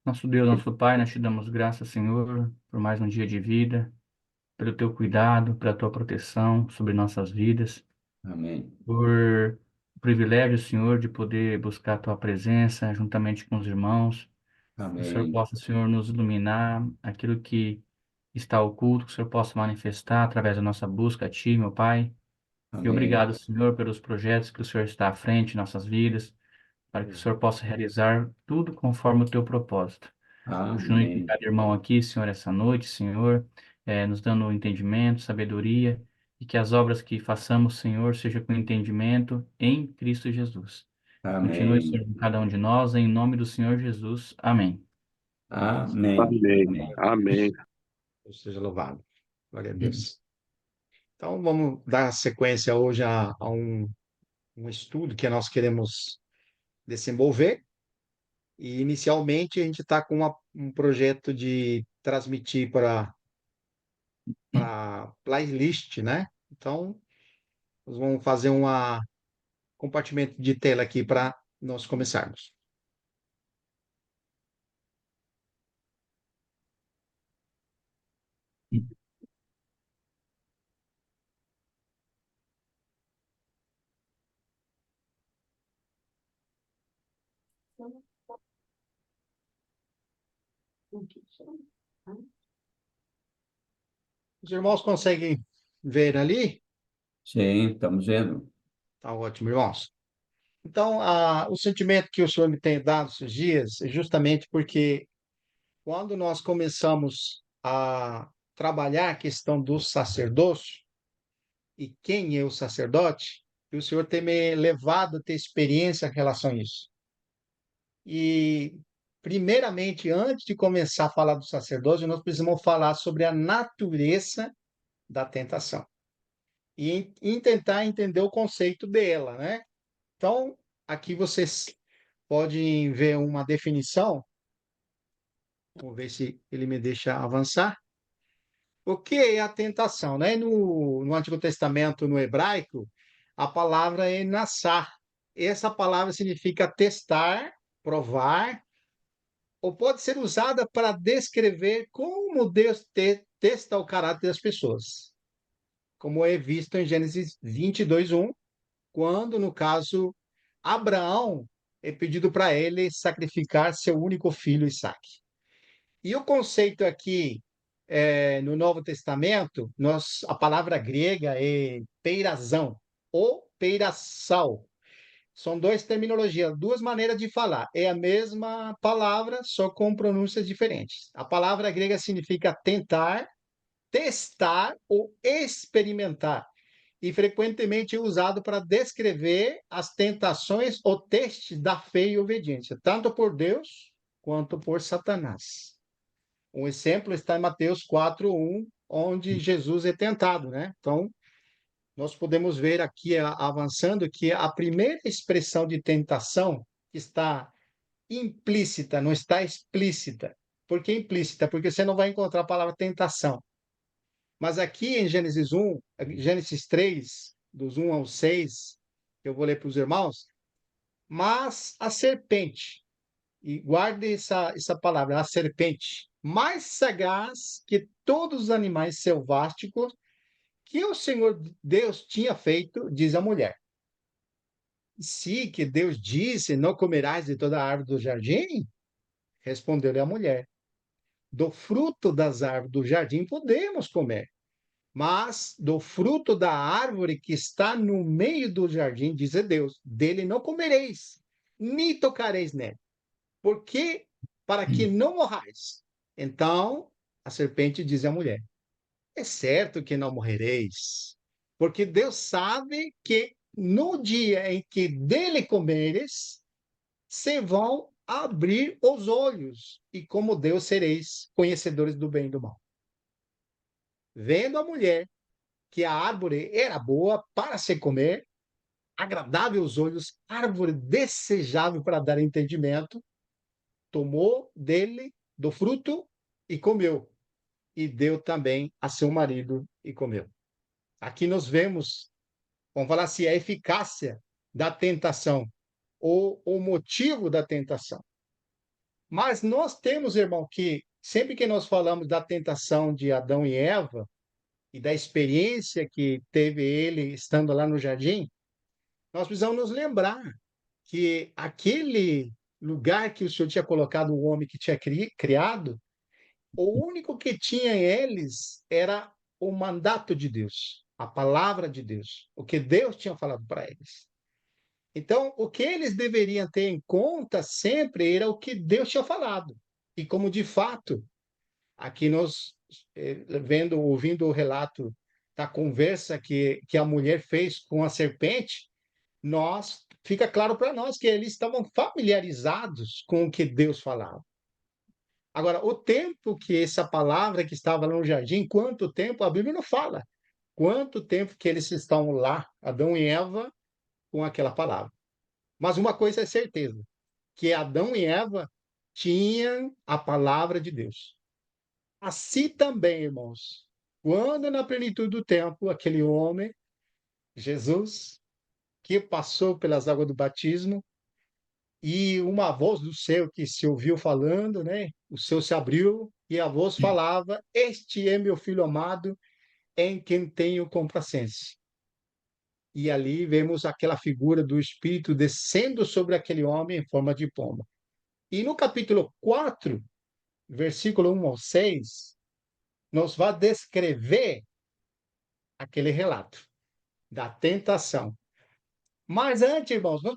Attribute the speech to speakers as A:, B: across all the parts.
A: Nosso Deus, nosso Pai, nós te damos graças, Senhor, por mais um dia de vida, pelo teu cuidado, pela tua proteção sobre nossas vidas,
B: Amém.
A: por o privilégio, Senhor, de poder buscar a tua presença juntamente com os irmãos, que o Senhor
B: Amém.
A: possa, Senhor, nos iluminar aquilo que está oculto, que o Senhor possa manifestar através da nossa busca a ti, meu Pai. E
B: Amém.
A: obrigado, Senhor, pelos projetos que o Senhor está à frente em nossas vidas, para que o Senhor possa realizar tudo conforme o teu propósito. Continue com
B: Amém.
A: cada irmão aqui, Senhor, essa noite, Senhor, nos dando entendimento, sabedoria, e que as obras que façamos, Senhor, seja com entendimento em Cristo Jesus. Continue,
B: Amém.
A: Senhor, com cada um de nós, em nome do Senhor Jesus. Amém.
B: Amém.
C: Amém.
B: Amém.
C: Amém.
D: Deus seja louvado. Glória a Deus. Então, vamos dar sequência hoje a um estudo que nós queremos desenvolver. E, inicialmente, a gente está com um projeto de transmitir para playlist, né? Então, nós vamos fazer um compartimento de tela aqui para nós começarmos. Os irmãos conseguem ver ali?
B: Sim, estamos vendo.
D: Tá ótimo, irmãos. Então, o sentimento que o Senhor me tem dado esses dias é justamente porque quando nós começamos a trabalhar a questão do sacerdócio e quem é o sacerdote, e o Senhor tem me levado a ter experiência em relação a isso. E, primeiramente, antes de começar a falar do sacerdócio, nós precisamos falar sobre a natureza da tentação e tentar entender o conceito dela, né? Então, aqui vocês podem ver uma definição. Vamos ver se ele me deixa avançar. O que é a tentação, né? No Antigo Testamento, no hebraico, a palavra é nassar. Essa palavra significa testar, provar, ou pode ser usada para descrever como Deus testa o caráter das pessoas, como é visto em Gênesis 22:1, quando, no caso, Abraão é pedido para ele sacrificar seu único filho, Isaque. E o conceito aqui, no Novo Testamento, a palavra grega é peirazão ou peirassal. São duas terminologias, duas maneiras de falar. É a mesma palavra, só com pronúncias diferentes. A palavra grega significa tentar, testar ou experimentar. E frequentemente é usado para descrever as tentações ou testes da fé e obediência, tanto por Deus quanto por Satanás. Um exemplo está em Mateus 4:1, onde Jesus é tentado, né? Então, nós podemos ver aqui, avançando, que a primeira expressão de tentação está implícita, não está explícita. Por que implícita? Porque você não vai encontrar a palavra tentação. Mas aqui em Gênesis 3, dos 1 ao 6, eu vou ler para os irmãos, mas a serpente, e guarde essa palavra, a serpente, mais sagaz que todos os animais selváticos que o Senhor Deus tinha feito, diz a mulher. Se que Deus disse, não comerás de toda a árvore do jardim? Respondeu-lhe a mulher. Do fruto das árvores do jardim podemos comer, mas do fruto da árvore que está no meio do jardim, diz Deus, dele não comereis, nem tocareis nele, porque para que não morrais. Então a serpente diz à mulher: é certo que não morrereis, porque Deus sabe que no dia em que dele comeres, se vão abrir os olhos, e como Deus sereis conhecedores do bem e do mal. Vendo a mulher que a árvore era boa para se comer, agradável aos olhos, árvore desejável para dar entendimento, tomou dele do fruto e comeu, e deu também a seu marido e comeu. Aqui nós vemos, vamos falar assim, a eficácia da tentação ou o motivo da tentação. Mas nós temos, irmão, que sempre que nós falamos da tentação de Adão e Eva e da experiência que teve ele estando lá no jardim, nós precisamos nos lembrar que aquele lugar que o Senhor tinha colocado o homem que tinha criado, o único que tinha em eles era o mandato de Deus, a palavra de Deus, o que Deus tinha falado para eles. Então, o que eles deveriam ter em conta sempre era o que Deus tinha falado. E como de fato, aqui nós ouvindo o relato da conversa que a mulher fez com a serpente, nós fica claro para nós que eles estavam familiarizados com o que Deus falava. Agora, o tempo que essa palavra que estava lá no jardim, quanto tempo, a Bíblia não fala. Quanto tempo que eles estão lá, Adão e Eva, com aquela palavra. Mas uma coisa é certeza, que Adão e Eva tinham a palavra de Deus. Assim também, irmãos, quando na plenitude do tempo, aquele homem, Jesus, que passou pelas águas do batismo, e uma voz do céu que se ouviu falando, né? O céu se abriu e a voz falava: Este é meu filho amado, em quem tenho complacência. E ali vemos aquela figura do Espírito descendo sobre aquele homem em forma de pomba. E no capítulo 4, versículo 1 ao 6, nos vai descrever aquele relato da tentação. Mas antes, irmãos, nós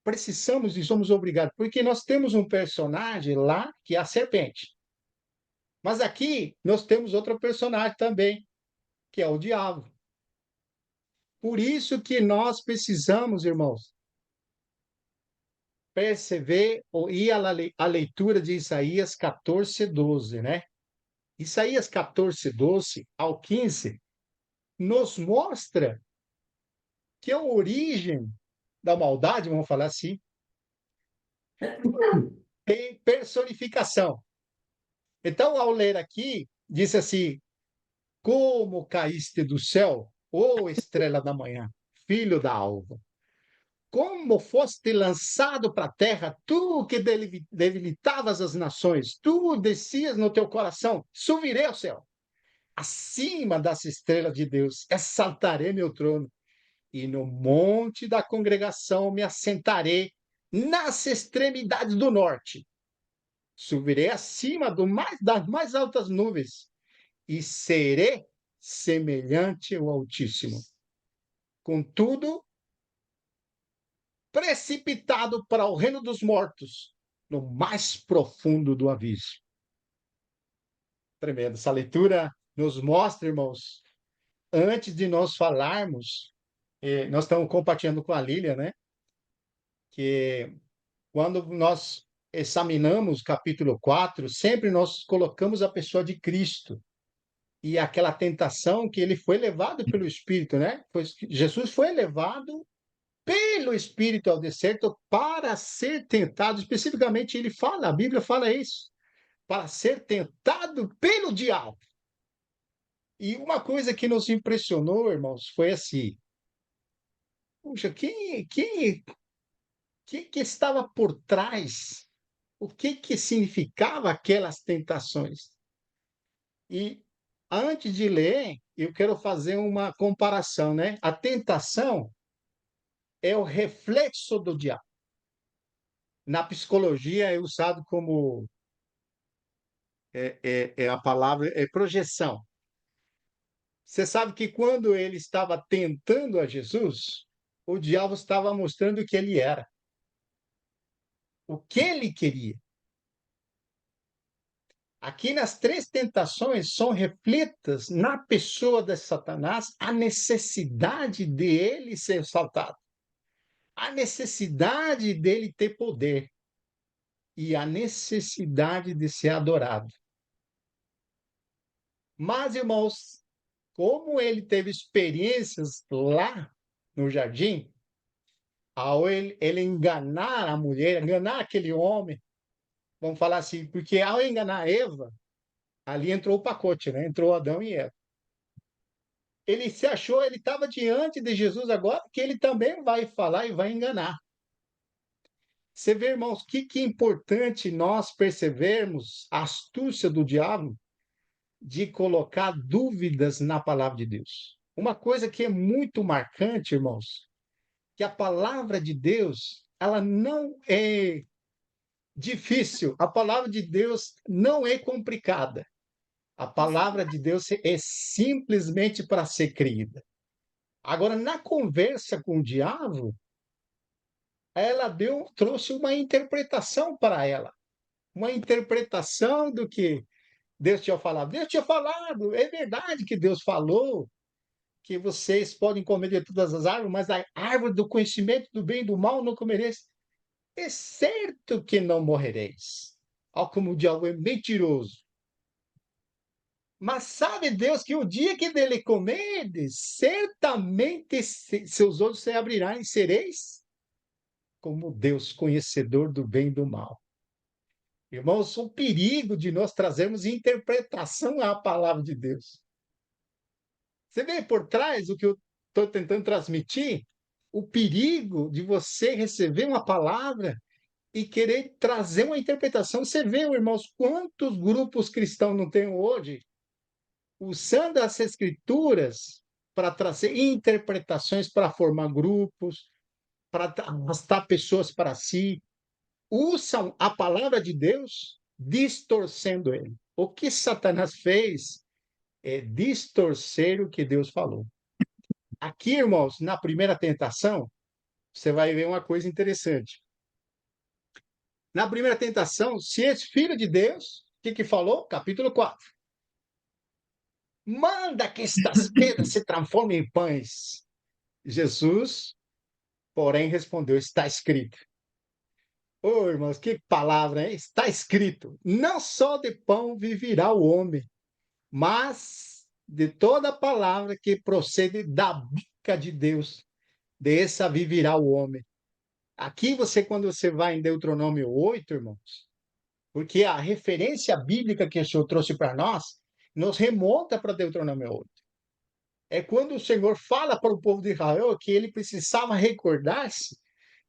D: precisamos e somos obrigados, porque nós temos um personagem lá que é a serpente. Mas aqui nós temos outro personagem também, que é o diabo. Por isso que nós precisamos, irmãos, perceber ou ir à leitura de Isaías 14:12, né? Isaías 14:12 ao 15 nos mostra que a origem da maldade, vamos falar assim, tem personificação. Então, ao ler aqui, diz assim: Como caíste do céu, ó estrela da manhã, filho da alva? Como foste lançado para a terra, tu que debilitavas as nações, tu descias no teu coração, subirei ao céu. Acima das estrelas de Deus, exaltarei meu trono, e no monte da congregação me assentarei nas extremidades do norte. Subirei acima das mais altas nuvens e serei semelhante ao Altíssimo. Contudo, precipitado para o reino dos mortos, no mais profundo do abismo. Tremendo. Essa leitura nos mostra, irmãos, antes de nós falarmos, nós estamos compartilhando com a Lília, né? Que quando nós examinamos capítulo 4, sempre nós colocamos a pessoa de Cristo e aquela tentação que ele foi levado pelo Espírito, né? Jesus foi levado pelo Espírito ao deserto para ser tentado. Especificamente, ele fala, a Bíblia fala isso, para ser tentado pelo diabo. E uma coisa que nos impressionou, irmãos, foi assim: puxa, quem que estava por trás? O que significava aquelas tentações? E antes de ler, eu quero fazer uma comparação, né? A tentação é o reflexo do diabo. Na psicologia é usado como a palavra é projeção. Você sabe que quando ele estava tentando a Jesus, o diabo estava mostrando o que ele era, o que ele queria. Aqui nas três tentações são refletas na pessoa de Satanás a necessidade dele ser exaltado, a necessidade dele ter poder e a necessidade de ser adorado. Mas, irmãos, como ele teve experiências lá no jardim, ao ele enganar a mulher, enganar aquele homem, vamos falar assim, porque ao enganar Eva, ali entrou o pacote, né? Entrou Adão e Eva. Ele se achou, ele estava diante de Jesus agora, que ele também vai falar e vai enganar. Você vê, irmãos, que é importante nós percebermos a astúcia do diabo de colocar dúvidas na palavra de Deus. Uma coisa que é muito marcante, irmãos, que a palavra de Deus, ela não é difícil, a palavra de Deus não é complicada. A palavra de Deus é simplesmente para ser crida. Agora, na conversa com o diabo, trouxe uma interpretação para ela, uma interpretação do que Deus tinha falado. Deus tinha falado, é verdade que Deus falou que vocês podem comer de todas as árvores, mas a árvore do conhecimento do bem e do mal não comereis. É certo que não morrereis. Ó, como o diabo é mentiroso. Mas sabe Deus que o dia que dele comerdes, certamente seus olhos se abrirão e sereis como Deus, conhecedor do bem e do mal. Irmãos, o perigo de nós trazermos interpretação à palavra de Deus. Você vê por trás o que eu estou tentando transmitir? O perigo de você receber uma palavra e querer trazer uma interpretação. Você vê, irmãos, quantos grupos cristãos não tem hoje usando as escrituras para trazer interpretações, para formar grupos, para arrastar pessoas para si, usam a palavra de Deus distorcendo ele. O que Satanás fez é distorcer o que Deus falou. Aqui, irmãos, na primeira tentação, você vai ver uma coisa interessante. Na primeira tentação, se és filho de Deus, o que falou? Capítulo 4. Manda que estas pedras se transformem em pães. Jesus, porém, respondeu: está escrito. Ô, irmãos, que palavra, hein? Está escrito: não só de pão viverá o homem, mas de toda palavra que procede da boca de Deus, dessa viverá o homem. Aqui quando você vai em Deuteronômio 8, irmãos, porque a referência bíblica que o Senhor trouxe para nós, nos remonta para Deuteronômio 8. É quando o Senhor fala para o povo de Israel que ele precisava recordar-se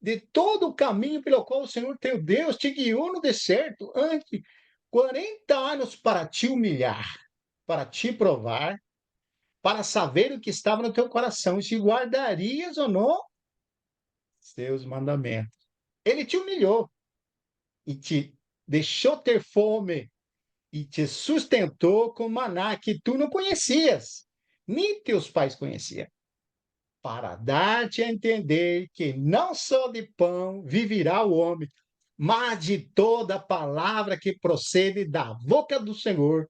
D: de todo o caminho pelo qual o Senhor teu Deus te guiou no deserto antes 40 anos para te humilhar, para te provar, para saber o que estava no teu coração, e se guardarias ou não seus mandamentos. Ele te humilhou e te deixou ter fome e te sustentou com maná que tu não conhecias, nem teus pais conheciam, para dar-te a entender que não só de pão viverá o homem, mas de toda palavra que procede da boca do Senhor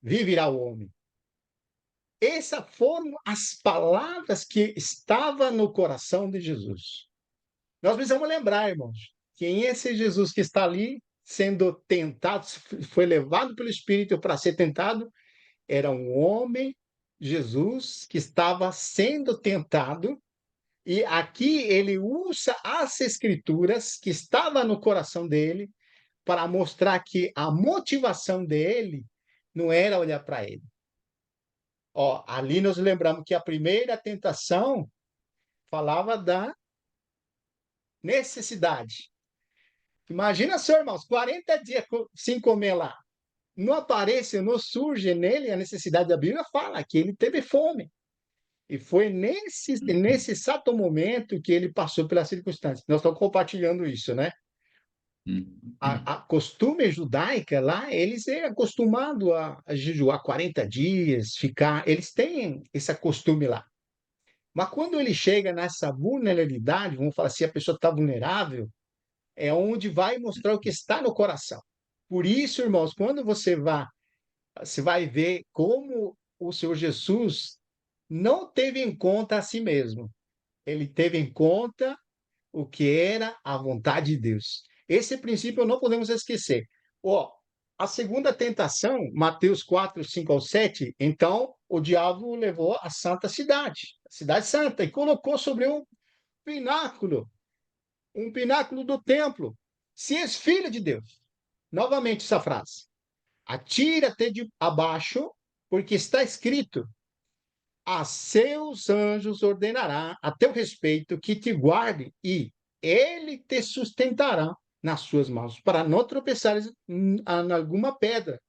D: viverá o homem. Essas foram as palavras que estavam no coração de Jesus. Nós precisamos lembrar, irmãos, que esse Jesus que está ali sendo tentado, foi levado pelo Espírito para ser tentado, era um homem, Jesus, que estava sendo tentado, e aqui ele usa as escrituras que estavam no coração dele para mostrar que a motivação dele não era olhar para ele. Ó, ali nós lembramos que a primeira tentação falava da necessidade. Imagina só, irmãos, 40 dias sem comer lá. Não aparece, não surge nele a necessidade. Da Bíblia fala que ele teve fome. E foi nesse exato momento que ele passou pelas circunstâncias. Nós estamos compartilhando isso, né? A costume judaica lá, eles é acostumado a jejuar 40 dias, ficar. Eles têm esse costume lá. Mas quando ele chega nessa vulnerabilidade, vamos falar assim, a pessoa está vulnerável, é onde vai mostrar o que está no coração. Por isso, irmãos, quando você vai ver como o Senhor Jesus não teve em conta a si mesmo. Ele teve em conta o que era a vontade de Deus. Esse princípio não podemos esquecer. Ó, a segunda tentação, Mateus 4, 5 ao 7, então o diabo levou a santa cidade, a cidade santa, e colocou sobre um pináculo do templo. Se és filho de Deus. Novamente essa frase. Atira-te de abaixo, porque está escrito: a seus anjos ordenará a teu respeito que te guardem, e ele te sustentará nas suas mãos, para não tropeçares em alguma pedra.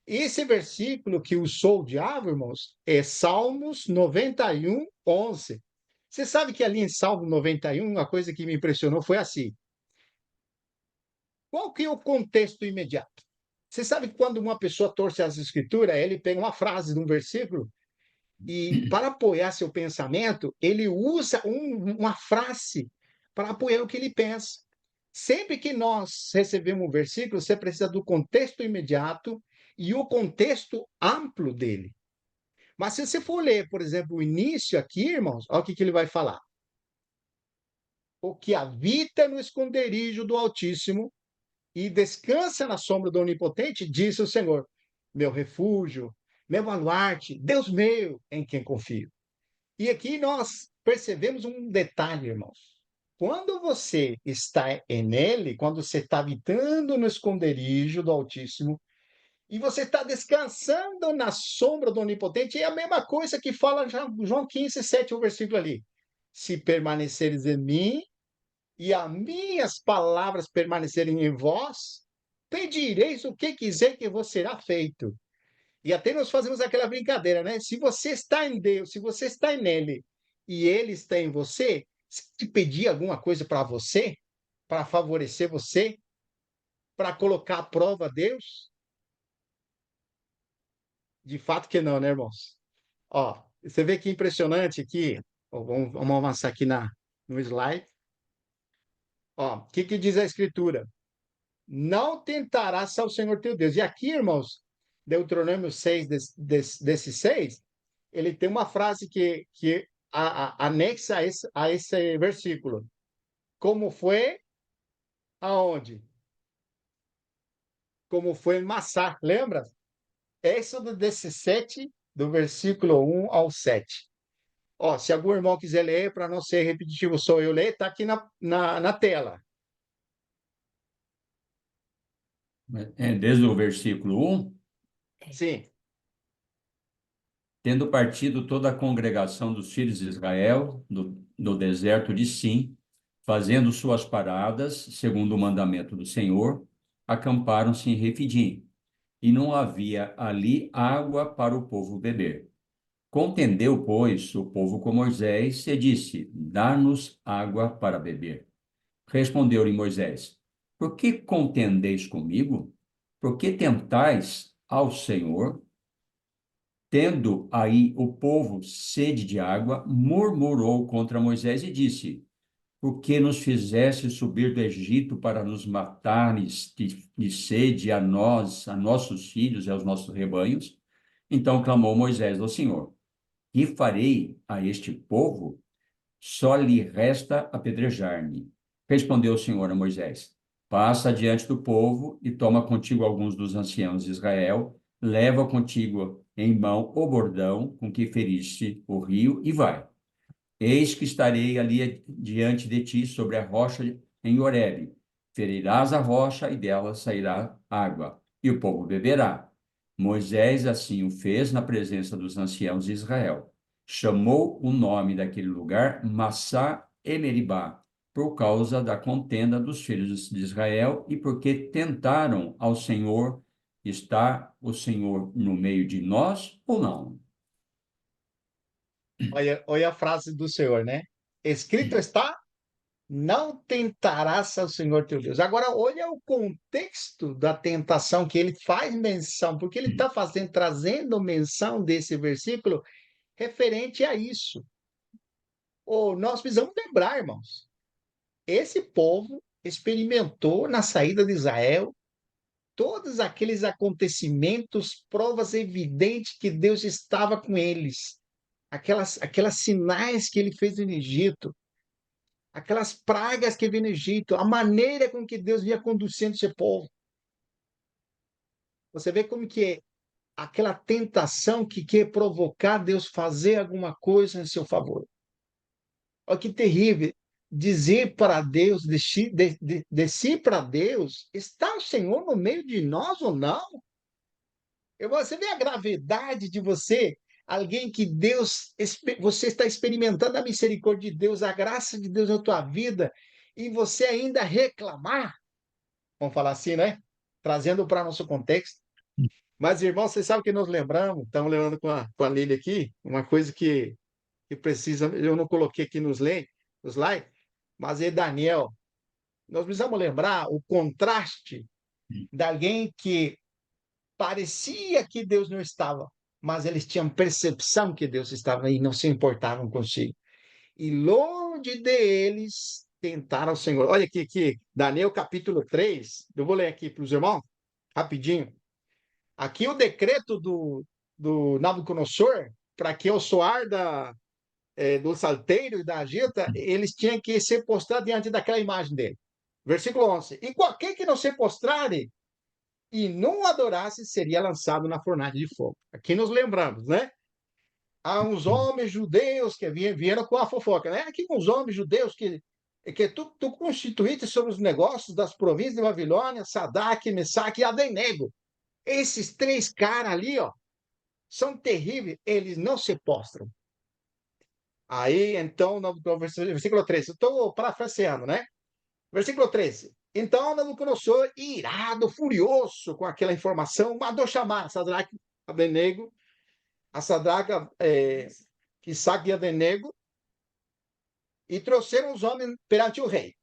D: Esse versículo que usou o diabo, irmãos, é Salmos 91, 11. Você sabe que ali em Salmo 91, uma coisa que me impressionou foi assim. Qual que é o contexto imediato? Você sabe que quando uma pessoa torce as escrituras, ele pega uma frase de um versículo e, para apoiar seu pensamento, ele usa uma frase para apoiar o que ele pensa. Sempre que nós recebemos um versículo, você precisa do contexto imediato e o contexto amplo dele. Mas se você for ler, por exemplo, o início aqui, irmãos, olha o que ele vai falar. O que habita no esconderijo do Altíssimo e descansa na sombra do Onipotente, disse o Senhor, meu refúgio, meu baluarte, Deus meu, em quem confio. E aqui nós percebemos um detalhe, irmãos. Quando você está nele, quando você está habitando no esconderijo do Altíssimo, e você está descansando na sombra do Onipotente, é a mesma coisa que fala João 15, 7, o versículo ali. Se permaneceres em mim e as minhas palavras permanecerem em vós, pedireis o que quiser que vos será feito. E até nós fazemos aquela brincadeira, né? Se você está em Deus, se você está nele e ele está em você, se te pedir alguma coisa para você, para favorecer você, para colocar à prova a Deus, de fato que não, né, irmãos? Ó, você vê que impressionante aqui. Ó, vamos avançar aqui no slide. Ó, o que diz a Escritura? Não tentarás ao Senhor teu Deus. E aqui, irmãos, Deuteronômio 6, desse 6, ele tem uma frase que anexa a esse versículo. Como foi aonde? Como foi em Massá, lembra? Êxodo 17, do versículo 1 ao 7. Ó, se algum irmão quiser ler, para não ser repetitivo, sou eu ler, está aqui na tela.
B: Desde o versículo 1,
D: Sim.
B: tendo partido toda a congregação dos filhos de Israel do deserto de Sim, fazendo suas paradas, segundo o mandamento do Senhor, acamparam-se em Refidim, e não havia ali água para o povo beber. Contendeu, pois, o povo com Moisés e disse: Dá-nos água para beber. Respondeu-lhe Moisés: Por que contendeis comigo? Por que tentais ao Senhor? Tendo aí o povo sede de água, murmurou contra Moisés e disse: Por que nos fizeste subir do Egito para nos matares de sede a nós, a nossos filhos e aos nossos rebanhos? Então clamou Moisés ao Senhor: Que farei a este povo? Só lhe resta apedrejar-me. Respondeu o Senhor a Moisés: Passa diante do povo e toma contigo alguns dos anciãos de Israel, leva contigo em mão o bordão com que feriste o rio e vai. Eis que estarei ali diante de ti sobre a rocha em Horebe. Ferirás a rocha e dela sairá água, e o povo beberá. Moisés assim o fez na presença dos anciãos de Israel. Chamou o nome daquele lugar Massá e Meribá, por causa da contenda dos filhos de Israel e porque tentaram ao Senhor. Está o Senhor no meio de nós ou não?
D: Olha a frase do Senhor, né? Escrito está, não tentarás ao Senhor teu Deus. Agora, olha o contexto da tentação que ele faz menção, porque ele está trazendo menção desse versículo referente a isso. Nós precisamos lembrar, irmãos, esse povo experimentou na saída de Israel todos aqueles acontecimentos, provas evidentes que Deus estava com eles, aquelas sinais que ele fez no Egito, aquelas pragas que veio no Egito, a maneira com que Deus vinha conduzindo esse povo. Você vê como que é aquela tentação que quer provocar Deus fazer alguma coisa em seu favor. Olha que terrível. Dizer para Deus, descer para Deus, está o Senhor no meio de nós ou não? Você vê a gravidade de você, alguém que Deus, você está experimentando a misericórdia de Deus, a graça de Deus na tua vida, e você ainda reclamar, vamos falar assim, né? Trazendo para nosso contexto. Mas, irmão, você sabe que nós lembramos, estamos lembrando com a Lília aqui, uma coisa que precisa, eu não coloquei aqui nos slides, mas é Daniel. Nós precisamos lembrar o contraste de alguém que parecia que Deus não estava, mas eles tinham percepção que Deus estava e não se importavam consigo. E longe deles tentaram o Senhor. Olha aqui, Daniel capítulo 3. Eu vou ler aqui para os irmãos, rapidinho. Aqui o decreto do Nabucodonosor, para que o soar do salteiro e da agita, eles tinham que se postrar diante daquela imagem dele. Versículo 11. E qualquer que não se prostrare e não adorasse, seria lançado na fornalha de fogo. Aqui nos lembramos, né? Há uns homens judeus que vieram com a fofoca, né? Aqui uns homens judeus que tu constituíste sobre os negócios das províncias de Babilônia, Sadraque, Mesaque e Abednego. Esses três caras ali, ó, são terríveis, eles não se postram. Aí, então, no versículo 13, estou parafraseando, né? Versículo 13. Então Nabucodonosor, irado, furioso com aquela informação, mandou chamar Sadraque, Abednego, a Sadraque, Isaque e Abednego, e trouxeram os homens perante o rei.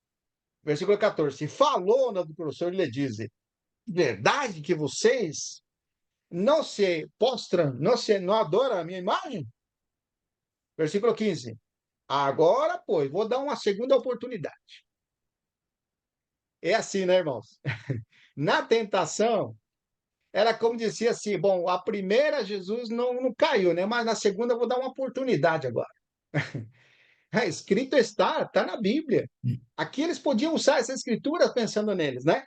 D: Versículo 14. Falou Nabucodonosor e lhe diz: verdade que vocês não se postram, não adoram a minha imagem? Versículo 15. Agora, pois, vou dar uma segunda oportunidade. É assim, né, irmãos? Na tentação, era como dizia assim: bom, a primeira Jesus não caiu, né? Mas na segunda eu vou dar uma oportunidade agora. Escrito está na Bíblia. Aqui eles podiam usar essa escritura pensando neles, né?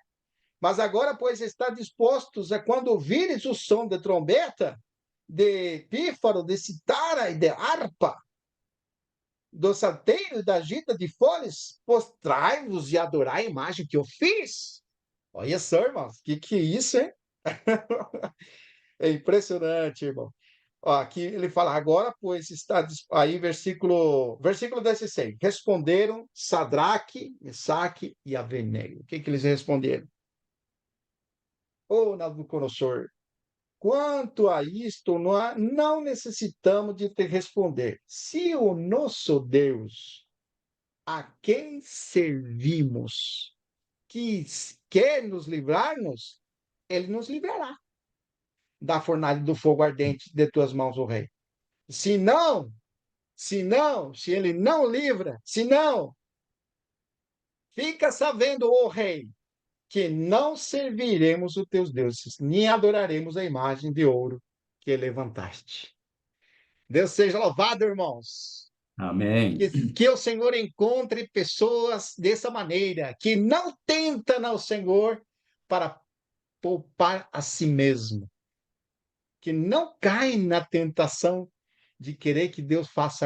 D: Mas agora, pois, está dispostos a quando ouvires o som de trombeta, de pífaro, de citara e de harpa, do salteiro e da gita de foles, postrai-vos e adorai a imagem que eu fiz. Olha só, irmãos, que é isso, hein? É impressionante, irmão. Ó, aqui ele fala, agora, pois, está aí, versículo 16. Responderam Sadraque, Mesaque e Abednego. O que eles responderam? Ô Nabucodonosor, quanto a isto, não necessitamos de te responder. Se o nosso Deus, a quem servimos, quer nos livrar-nos, ele nos livrará da fornalha do fogo ardente de tuas mãos, ó rei. Se não, se ele não livra, se não, fica sabendo, ó rei, que não serviremos os teus deuses, nem adoraremos a imagem de ouro que levantaste. Deus seja louvado, irmãos.
B: Amém.
D: Que o Senhor encontre pessoas dessa maneira, que não tentam ao Senhor para poupar a si mesmo, que não caem na tentação de querer que Deus faça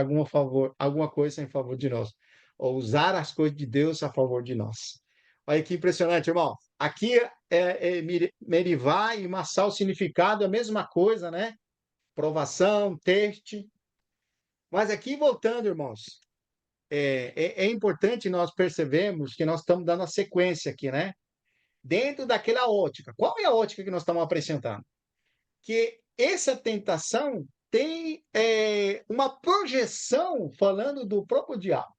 D: alguma coisa em favor de nós, ou usar as coisas de Deus a favor de nós. Olha que impressionante, irmão. Aqui Merivá e Massal, o significado é a mesma coisa, né? Provação, teste. Mas aqui, voltando, irmãos, é importante nós percebermos que nós estamos dando a sequência aqui, né? Dentro daquela ótica. Qual é a ótica que nós estamos apresentando? Que essa tentação tem uma projeção falando do próprio diabo.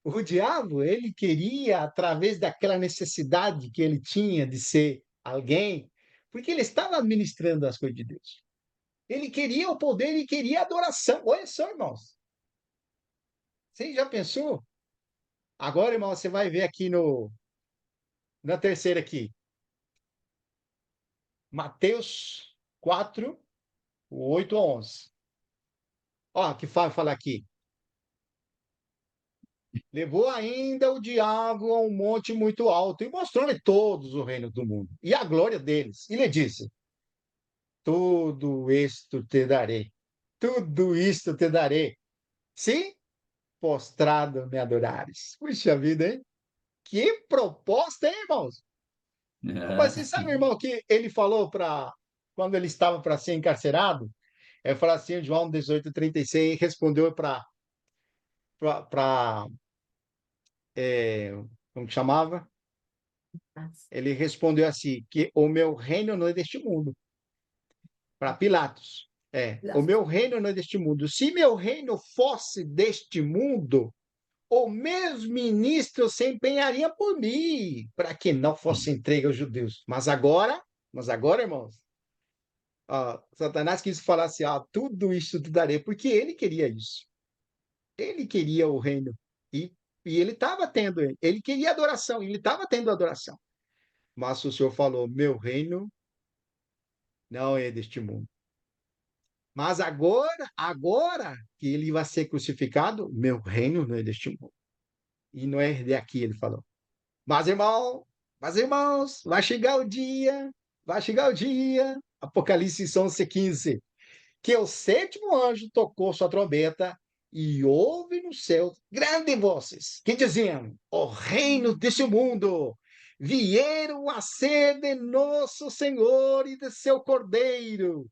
D: O diabo, ele queria, através daquela necessidade que ele tinha de ser alguém, porque ele estava administrando as coisas de Deus. Ele queria o poder, ele queria a adoração. Olha só, irmãos. Você já pensou? Agora, irmão, você vai ver aqui na terceira aqui. Mateus 4, 8 a 11. Ó, que fala aqui. Levou ainda o diabo a um monte muito alto e mostrou-lhe todos os reinos do mundo e a glória deles. E lhe disse: tudo isto te darei, tudo isto te darei, se postrado me adorares. Puxa vida, hein? Que proposta, hein, irmãos? Mas você sabe, irmão, que ele falou quando ele estava para ser encarcerado? Ele falou assim, João 18:36, respondeu para como que chamava? Ele respondeu assim, que o meu reino não é deste mundo, para Pilatos. O meu reino não é deste mundo. Se meu reino fosse deste mundo, os meus ministros se empenhariam por mim, para que não fosse entregue aos judeus. Mas agora, irmãos, Satanás quis falar assim, tudo isso te darei, porque ele queria isso. Ele queria o reino. E, e ele estava tendo, ele queria adoração, ele estava tendo adoração. Mas o Senhor falou, meu reino não é deste mundo. Mas agora que ele vai ser crucificado, meu reino não é deste mundo. E não é daqui, ele falou. Mas, irmão, mas, irmãos, vai chegar o dia, Apocalipse 11:15, que o sétimo anjo tocou sua trombeta e houve no céu grandes vozes que diziam: o reino desse mundo vieram a ser de nosso Senhor e de seu Cordeiro.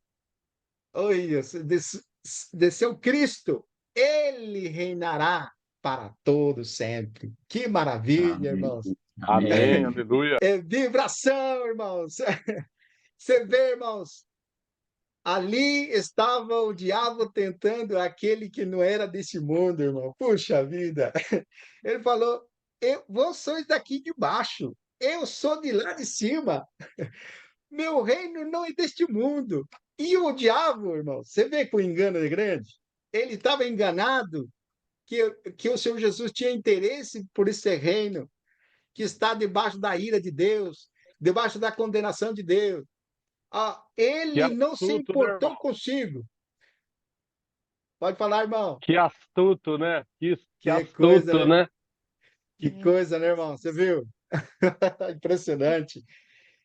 D: Olha, de seu Cristo, ele reinará para todo sempre. Que maravilha,
B: Amém.
D: irmãos.
C: Amém,
B: Amém.
C: aleluia.
D: É vibração, irmãos. Você vê, irmãos, ali estava o diabo tentando aquele que não era desse mundo, irmão. Puxa vida. Ele falou: vocês daqui de baixo, eu sou de lá de cima. Meu reino não é deste mundo. E o diabo, irmão, você vê que o engano é grande? Ele estava enganado que o Senhor Jesus tinha interesse por esse reino que está debaixo da ira de Deus, debaixo da condenação de Deus.
C: Que
D: Ele não se
C: astuto, né,
D: importou
C: irmão?
D: consigo. Pode falar, irmão.
C: Que astuto, né? Que
D: Que coisa,
C: astuto,
D: né?
C: né?
D: Que coisa, né, irmão? Você viu? Impressionante.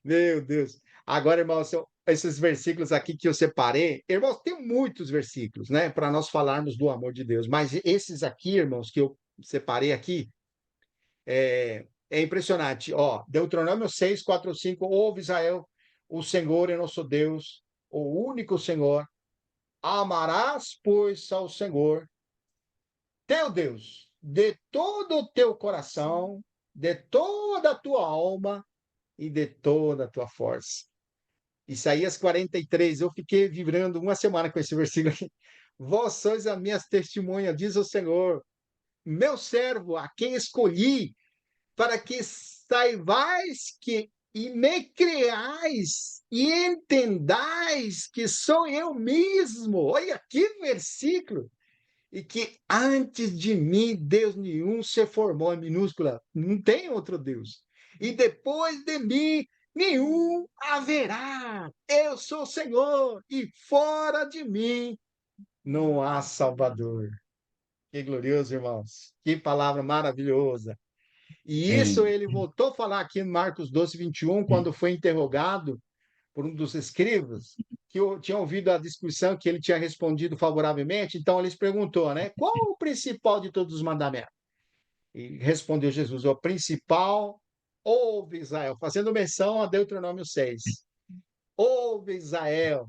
D: Meu Deus. Agora, irmão, esses versículos aqui que eu separei, irmãos, tem muitos versículos, né, para nós falarmos do amor de Deus, mas esses aqui, irmãos, que eu separei aqui, é impressionante. Deuteronômio 6, 4, 5. Ouve, Israel, o Senhor é nosso Deus, o único Senhor. Amarás, pois, ao Senhor, teu Deus, de todo o teu coração, de toda a tua alma e de toda a tua força. Isaías 43, eu fiquei vibrando uma semana com esse versículo aqui. Vós sois as minhas testemunhas, diz o Senhor, meu servo, a quem escolhi, para que saibais que e me creais e entendais que sou eu mesmo. Olha que versículo! E que antes de mim Deus nenhum se formou, em minúscula, não tem outro Deus. E depois de mim nenhum haverá. Eu sou o Senhor e fora de mim não há Salvador. Que glorioso, irmãos. Que palavra maravilhosa. E isso
B: Amém.
D: ele voltou a falar aqui em Marcos 12:21, quando foi interrogado por um dos escribas, que eu tinha ouvido a discussão, que ele tinha respondido favoravelmente. Então, ele perguntou, né? Qual o principal de todos os mandamentos? E respondeu Jesus: o principal, ouve Israel, fazendo menção a Deuteronômio 6. Ouve Israel,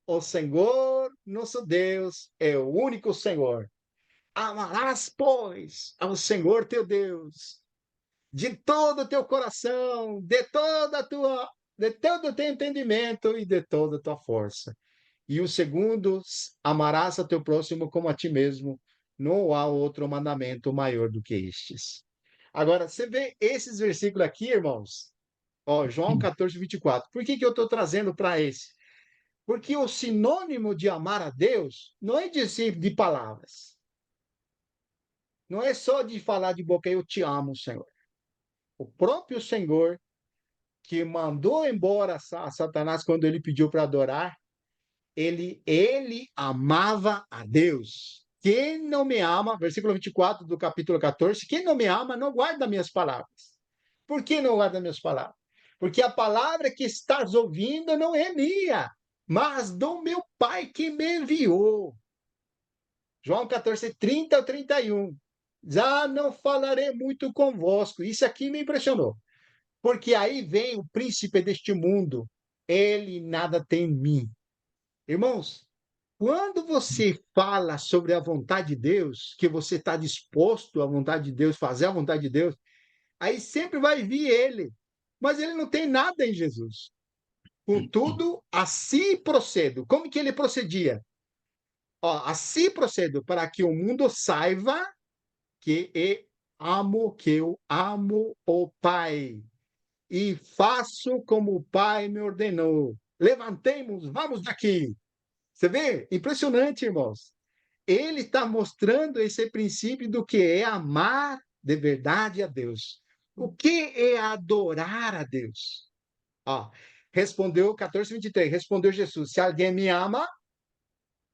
D: o Senhor, nosso Deus, é o único Senhor. Amarás, pois, ao Senhor teu Deus de todo o teu coração, de todo o teu entendimento e de toda a tua força. E o segundo, amarás a teu próximo como a ti mesmo. Não há outro mandamento maior do que estes. Agora, você vê esses versículos aqui, irmãos? João 14:24. Por que eu estou trazendo para esse? Porque o sinônimo de amar a Deus não é dizer de palavras. Não é só de falar de boca, eu te amo, Senhor. O próprio Senhor que mandou embora a Satanás quando ele pediu para adorar, ele amava a Deus. Quem não me ama, versículo 24 do capítulo 14, quem não me ama não guarda minhas palavras. Por que não guarda minhas palavras? Porque a palavra que estás ouvindo não é minha, mas do meu Pai que me enviou. João 14, 30 ao 31. Já não falarei muito convosco. Isso aqui me impressionou. Porque aí vem o príncipe deste mundo. Ele nada tem em mim. Irmãos, Quando você fala sobre a vontade de Deus, que você está disposto à vontade de Deus, fazer a vontade de Deus, aí sempre vai vir ele. Mas ele não tem nada em Jesus. Contudo, assim procedo. Como que ele procedia? Ó, assim procedo para que o mundo saiba que eu amo o Pai e faço como o Pai me ordenou. Levantemos, vamos daqui. Você vê? Impressionante, irmãos. Ele está mostrando esse princípio do que é amar de verdade a Deus. O que é adorar a Deus? Ó, respondeu 14:23, respondeu Jesus: se alguém me ama,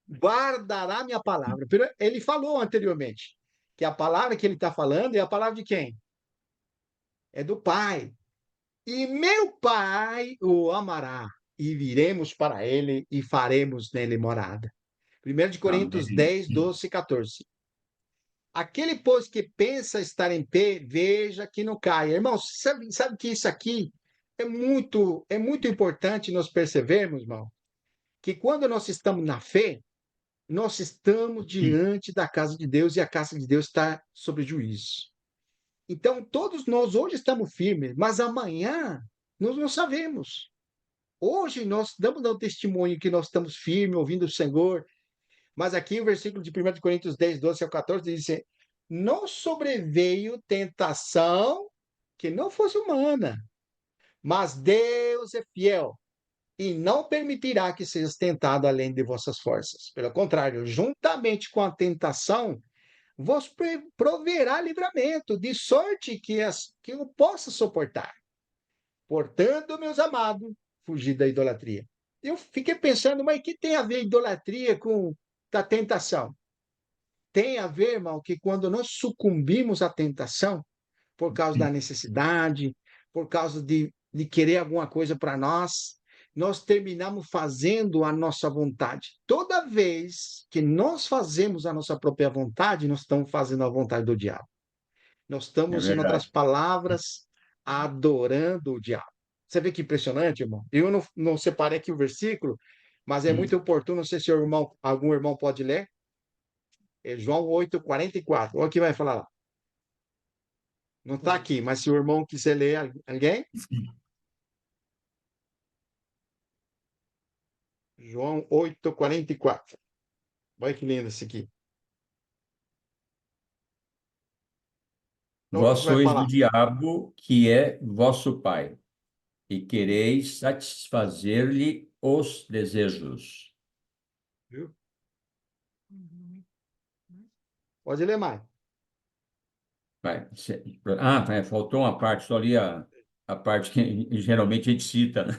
D: guardará minha palavra. Ele falou anteriormente que a palavra que ele está falando é a palavra de quem? É do Pai. E meu Pai o amará, e viremos para ele e faremos nele morada. 1 de Coríntios
B: Amém.
D: 10, 12 e 14. Aquele, pois, que pensa estar em pé, veja que não caia. Irmãos, sabe que isso aqui é muito importante nós percebermos, irmão, que quando nós estamos na fé, nós estamos diante da casa de Deus e a casa de Deus está sob juízo. Então, todos nós hoje estamos firmes, mas amanhã nós não sabemos. Hoje nós damos o testemunho que nós estamos firmes, ouvindo o Senhor, mas aqui o versículo de 1 de Coríntios 10, 12 ao 14 diz assim, não sobreveio tentação que não fosse humana, mas Deus é fiel e não permitirá que seja tentado além de vossas forças. Pelo contrário, juntamente com a tentação, vos proverá livramento, de sorte que eu possa suportar. Portanto, meus amados, fugir da idolatria. Eu fiquei pensando, mas o que tem a ver idolatria com a tentação? Tem a ver, irmão, que quando nós sucumbimos à tentação, por causa da necessidade, por causa de querer alguma coisa para nós, nós terminamos fazendo a nossa vontade. Toda vez que nós fazemos a nossa própria vontade, nós estamos fazendo a vontade do diabo. Nós
B: É
D: estamos, em outras
B: verdade.
D: palavras, adorando o diabo. Você vê que impressionante, irmão? Eu não separei aqui o versículo, mas é muito oportuno. Não sei se algum irmão pode ler. É João 8:44. Olha o que vai falar lá. Não está aqui, mas se o irmão quiser ler, alguém? João 8:44. Olha que lindo isso aqui. Olha o que
B: Vós
D: vai
B: sois do
D: falar.
B: diabo, que é vosso pai, e quereis satisfazer-lhe os desejos.
D: Viu? Pode ler mais.
B: Faltou uma parte, só ali a parte que geralmente a gente cita, né?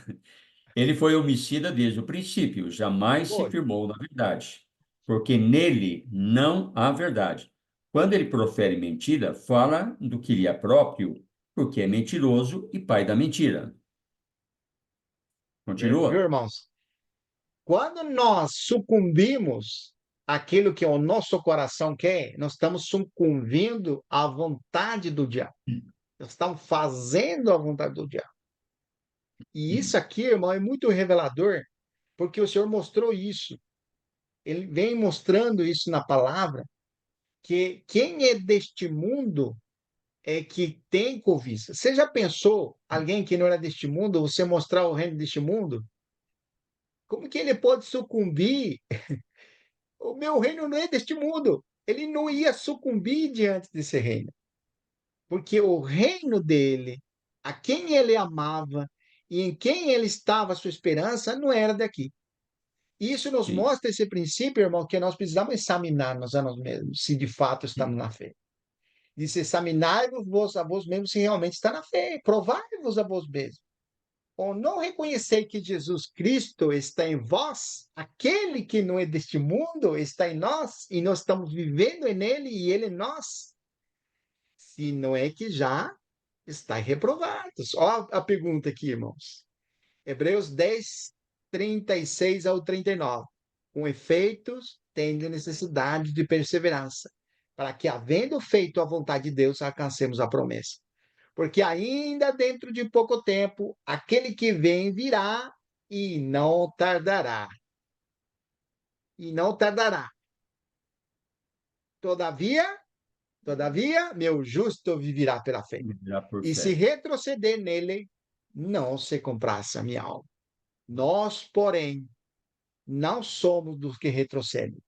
B: Ele foi homicida desde o princípio, jamais se
D: Foi.
B: firmou na verdade, porque nele não há verdade. Quando ele profere mentira, fala do que lhe é próprio, porque é mentiroso e pai da mentira.
D: Viu,
B: Continua?
D: irmãos? Quando nós sucumbimos àquilo que o nosso coração quer, nós estamos sucumbindo à vontade do diabo. Nós estamos fazendo a vontade do diabo. E isso aqui, irmão, é muito revelador, porque o Senhor mostrou isso. Ele vem mostrando isso na palavra, que quem é deste mundo é que tem cobiça. Você já pensou alguém que não era deste mundo, você mostrar o reino deste mundo? Como que ele pode sucumbir? O meu reino não é deste mundo. Ele não ia sucumbir diante desse reino, porque o reino dele, a quem ele amava e em quem ele estava a sua esperança, não era daqui. Isso nos
B: Sim.
D: mostra esse princípio, irmão, que nós precisamos examinar-nos a nós mesmos, se de fato estamos na fé. Diz: examinai-vos a vós mesmos se realmente está na fé, provai-vos a vós mesmos. Ou não reconhecer que Jesus Cristo está em vós, aquele que não é deste mundo está em nós, e nós estamos vivendo nele e ele em nós, se não é que já está reprovados. Olha a pergunta aqui, irmãos. Hebreus 10, 36 ao 39. Com efeitos, tendo necessidade de perseverança, para que, havendo feito a vontade de Deus, alcancemos a promessa. Porque ainda dentro de pouco tempo, aquele que vem virá e não tardará. e não tardará. Todavia, meu justo viverá pela fé.
B: Viverá por
D: E se
B: fé.
D: retroceder nele, não se comprasse a minha alma. Nós, porém, não somos dos que retrocedem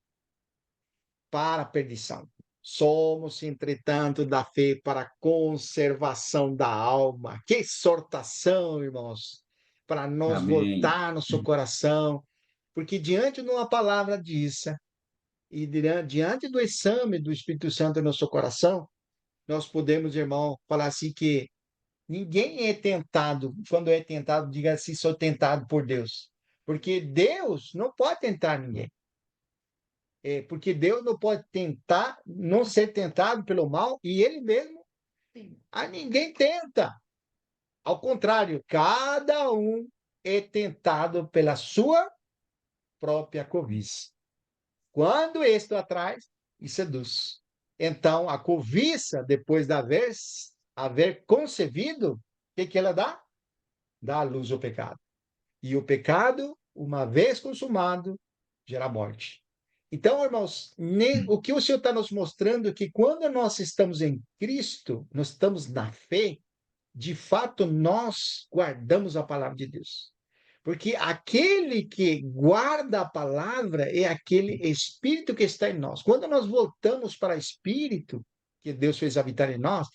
D: para a perdição. Somos, entretanto, da fé para a conservação da alma. Que exortação, irmãos, para nós
B: Amém.
D: voltar no seu coração, porque diante de uma palavra disso, e diante do exame do Espírito Santo no seu coração, nós podemos, irmão, falar assim que ninguém é tentado, quando é tentado, diga assim, sou tentado por Deus. Porque Deus não pode tentar ninguém. Porque Deus não pode tentar, não ser tentado pelo mal, e ele mesmo a ninguém tenta. Ao contrário, cada um é tentado pela sua própria cobiça. Quando este atrás e seduz. Então, a cobiça, depois de haver concebido, o que ela dá? Dá à luz o pecado. E o pecado, uma vez consumado, gera morte. Então, irmãos, o que o Senhor está nos mostrando é que quando nós estamos em Cristo, nós estamos na fé, de fato nós guardamos a palavra de Deus. Porque aquele que guarda a palavra é aquele Espírito que está em nós. Quando nós voltamos para o Espírito, que Deus fez habitar em nós,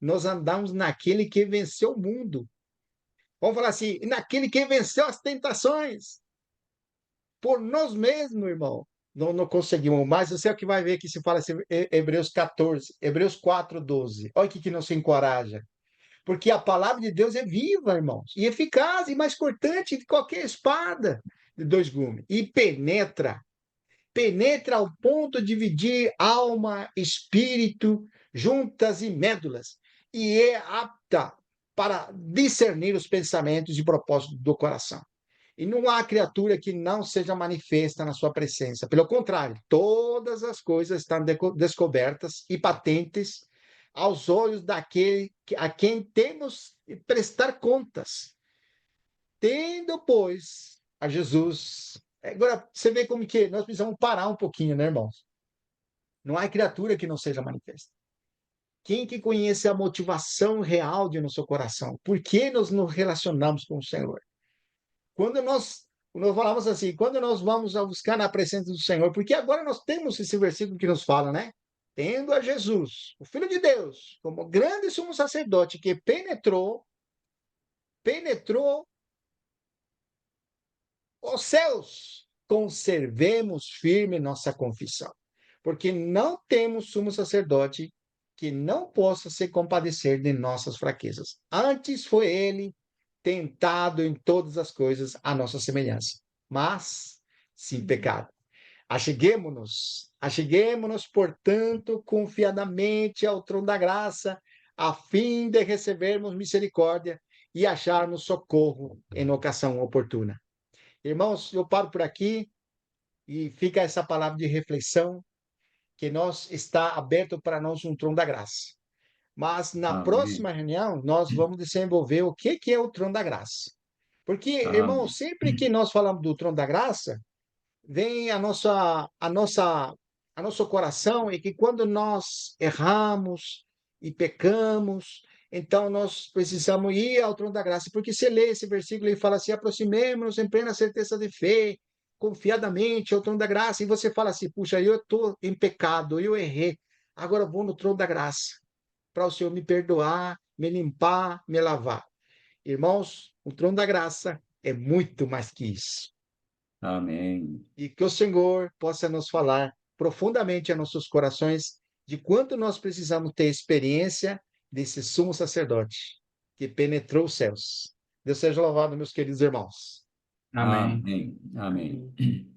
D: nós andamos naquele que venceu o mundo. Vamos falar assim, naquele que venceu as tentações. Por nós mesmos, irmão. Não conseguimos mais. Você é o que vai ver que se fala assim, Hebreus 14, Hebreus 4:12. Olha o que não se encoraja. Porque a palavra de Deus é viva, irmãos, e eficaz e mais cortante de qualquer espada de dois gumes. E penetra ao ponto de dividir alma, espírito, juntas e médulas, e é apta para discernir os pensamentos e propósitos do coração. E não há criatura que não seja manifesta na sua presença. Pelo contrário, todas as coisas estão descobertas e patentes aos olhos daquele a quem temos que prestar contas. Tendo, pois, a Jesus. Agora, você vê como que nós precisamos parar um pouquinho, né, irmãos? Não há criatura que não seja manifesta. Quem que conhece a motivação real de nosso coração? Por que nós nos relacionamos com o Senhor? Quando nós falamos assim, quando nós vamos a buscar na presença do Senhor, porque agora nós temos esse versículo que nos fala, né? Tendo a Jesus, o Filho de Deus, como grande sumo sacerdote que penetrou os céus, conservemos firme nossa confissão, porque não temos sumo sacerdote que não possa se compadecer de nossas fraquezas. Antes foi ele tentado em todas as coisas à nossa semelhança, mas sem pecado. Acheguemo-nos, portanto, confiadamente ao trono da graça, a fim de recebermos misericórdia e acharmos socorro em ocasião oportuna. Irmãos, eu paro por aqui e fica essa palavra de reflexão, que nós está aberto para nós um trono da graça. Mas na
B: Amém.
D: próxima reunião, nós vamos desenvolver o que é o trono da graça. Porque, irmão,
B: Amém.
D: sempre que nós falamos do trono da graça, vem a nosso coração e que quando nós erramos e pecamos, então nós precisamos ir ao trono da graça. Porque você lê esse versículo e fala assim: aproximemo-nos em plena certeza de fé, confiadamente ao trono da graça. E você fala assim: puxa, eu estou em pecado, eu errei. Agora eu vou no trono da graça para o Senhor me perdoar, me limpar, me lavar. Irmãos, o trono da graça é muito mais que isso.
B: Amém.
D: E que o Senhor possa nos falar profundamente a nossos corações de quanto nós precisamos ter experiência desse sumo sacerdote que penetrou os céus. Deus seja louvado, meus queridos irmãos.
A: Amém.
B: Amém. Amém.